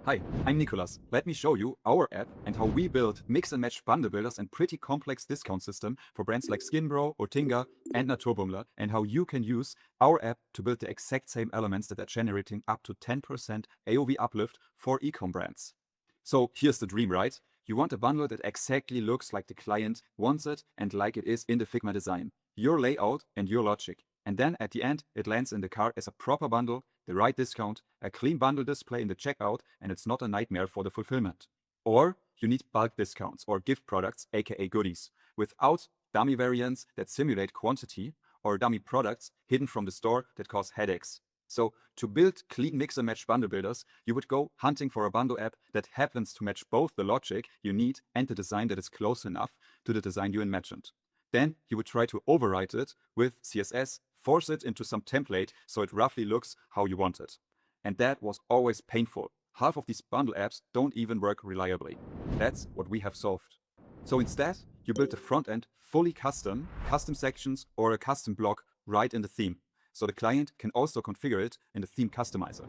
Hi, I'm Nicolas. Let me show you our app and how we build mix and match bundle builders and pretty complex discount system for brands like Skinbro, Otinga, and Naturbummler, and how you can use our app to build the exact same elements that are generating up to 10% AOV uplift for e-com brands. So here's the dream, right? You want a bundle that exactly looks like the client wants it and like it is in the Figma design. Your layout and your logic. And then at the end, it lands in the cart as a proper bundle, the right discount, a clean bundle display in the checkout, and it's not a nightmare for the fulfillment. Or you need bulk discounts or gift products, aka goodies, without dummy variants that simulate quantity or dummy products hidden from the store that cause headaches. So to build clean mix and match bundle builders, you would go hunting for a bundle app that happens to match both the logic you need and the design that is close enough to the design you imagined. Then you would try to overwrite it with CSS, force it into some template so it roughly looks how you want it. And that was always painful. Half of these bundle apps don't even work reliably. That's what we have solved. So instead, you build the front end fully custom sections or a custom block right in the theme. So the client can also configure it in the theme customizer.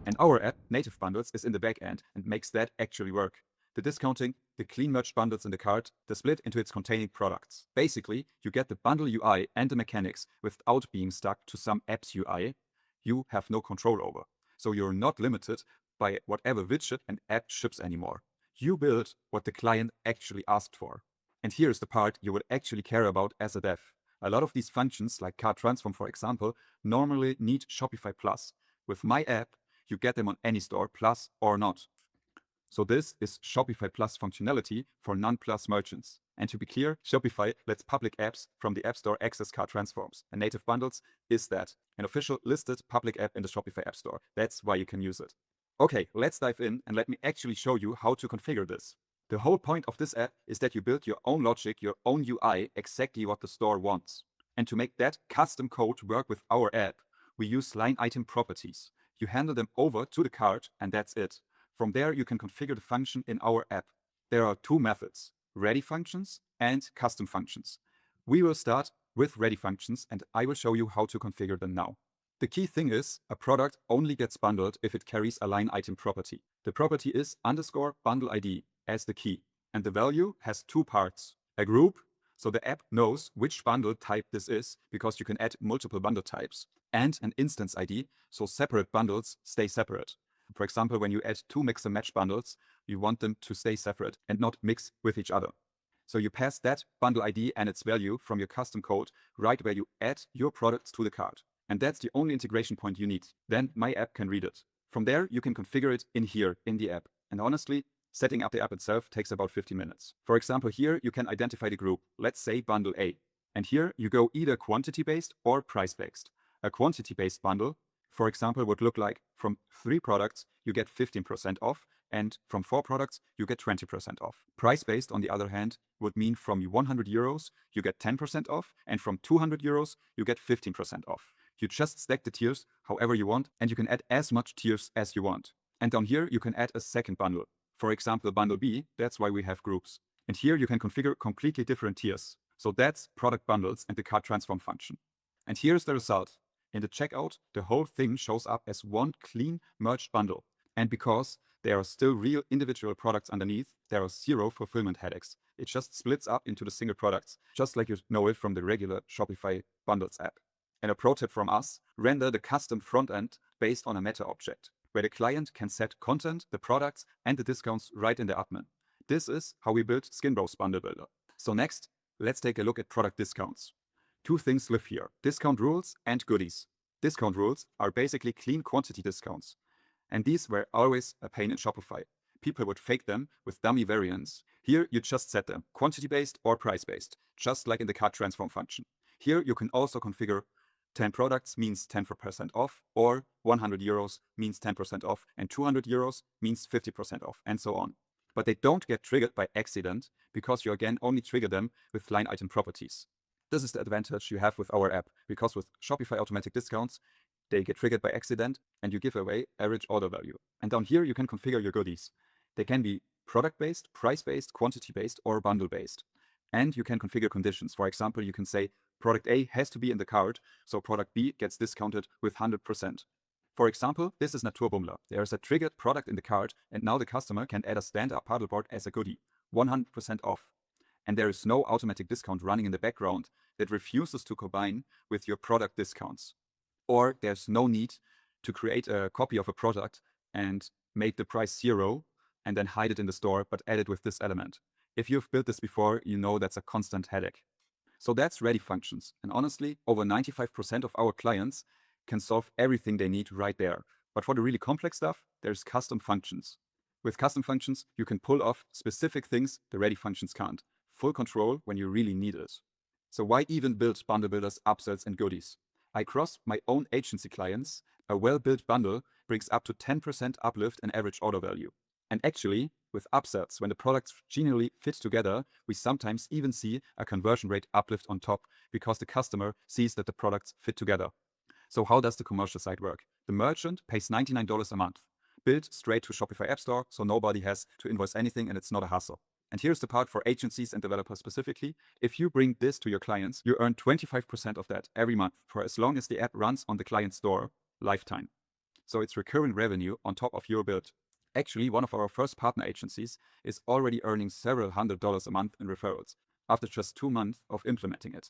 And our app, Native Bundles, is in the back end and makes that actually work. The discounting, the clean merged bundles in the cart, the split into its containing products. Basically, you get the bundle UI and the mechanics without being stuck to some app's UI you have no control over. So you're not limited by whatever widget and app ships anymore. You build what the client actually asked for. And here's the part you would actually care about as a dev. A lot of these functions, like cart transform for example, normally need Shopify Plus. With my app, you get them on any store, Plus or not. So this is Shopify Plus functionality for non-Plus merchants. And to be clear, Shopify lets public apps from the App Store access cart transforms. And Native Bundles is that, an official listed public app in the Shopify App Store. That's why you can use it. Okay, let's dive in and let me actually show you how to configure this. The whole point of this app is that you build your own logic, your own UI, exactly what the store wants. And to make that custom code work with our app, we use line item properties. You handle them over to the cart and that's it. From there, you can configure the function in our app. There are two methods, ready functions and custom functions. We will start with ready functions and I will show you how to configure them now. The key thing is a product only gets bundled if it carries a line item property. The property is underscore bundle ID as the key. And the value has two parts. A group, so the app knows which bundle type this is because you can add multiple bundle types. And an instance ID, so separate bundles stay separate. For example, when you add two mix and match bundles, you want them to stay separate and not mix with each other. So you pass that bundle ID and its value from your custom code right where you add your products to the cart. And that's the only integration point you need. Then my app can read it. From there, you can configure it in here, in the app. And honestly, setting up the app itself takes about 15 minutes. For example, here you can identify the group, let's say bundle A. And here you go either quantity-based or price-based. A quantity-based bundle, for example, would look like from 3 products, you get 15% off, and from 4 products, you get 20% off. Price-based, on the other hand, would mean from 100 euros, you get 10% off, and from 200 euros, you get 15% off. You just stack the tiers however you want, and you can add as much tiers as you want. And down here, you can add a second bundle. For example, bundle B, that's why we have groups. And here you can configure completely different tiers. So that's product bundles and the cart transform function. And here's the result. In the checkout, the whole thing shows up as one clean merged bundle. And because there are still real individual products underneath, there are 0 fulfillment headaches. It just splits up into the single products, just like you know it from the regular Shopify Bundles app. And a pro tip from us, render the custom front end based on a meta object, where the client can set content, the products, and the discounts right in the admin. This is how we built Skinbro's bundle builder. So next, let's take a look at product discounts. Two things live here, discount rules and goodies. Discount rules are basically clean quantity discounts. And these were always a pain in Shopify. People would fake them with dummy variants. Here you just set them, quantity-based or price-based, just like in the cart transform function. Here you can also configure 10 products means 10% off, or 100 euros means 10% off, and 200 euros means 50% off, and so on. But they don't get triggered by accident because you again only trigger them with line item properties. This is the advantage you have with our app, because with Shopify automatic discounts, they get triggered by accident and you give away average order value. And down here you can configure your goodies. They can be product-based, price-based, quantity-based, or bundle-based. And you can configure conditions. For example, you can say product A has to be in the cart, so product B gets discounted with 100%. For example, this is Naturbummler. There is a triggered product in the cart, and now the customer can add a stand-up paddleboard as a goodie, 100% off. And there is no automatic discount running in the background that refuses to combine with your product discounts. Or there's no need to create a copy of a product and make the price 0 and then hide it in the store, but add it with this element. If you've built this before, you know that's a constant headache. So that's Ready Functions. And honestly, over 95% of our clients can solve everything they need right there. But for the really complex stuff, there's custom functions. With custom functions, you can pull off specific things the Ready Functions can't. Full control when you really need it. So why even build bundle builders, upsells, and goodies? Across my own agency clients, a well-built bundle brings up to 10% uplift in average order value. And actually, with upsells, when the products genuinely fit together, we sometimes even see a conversion rate uplift on top because the customer sees that the products fit together. So how does the commercial side work? The merchant pays $99 a month, built straight to Shopify App Store, so nobody has to invoice anything and it's not a hassle. And here's the part for agencies and developers specifically. If you bring this to your clients, you earn 25% of that every month for as long as the app runs on the client store lifetime. So it's recurring revenue on top of your build. Actually, one of our first partner agencies is already earning several $100s a month in referrals after just 2 months of implementing it.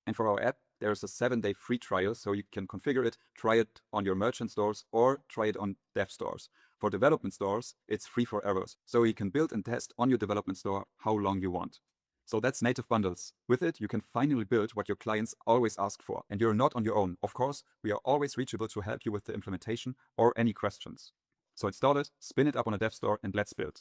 And for our app, there's a 7-day free trial, so you can configure it, try it on your merchant stores, or try it on dev stores. For development stores, it's free forever, so you can build and test on your development store how long you want. So that's native bundles. With it, you can finally build what your clients always ask for, and you're not on your own. Of course, we are always reachable to help you with the implementation or any questions. So install it, spin it up on a dev store, and let's build.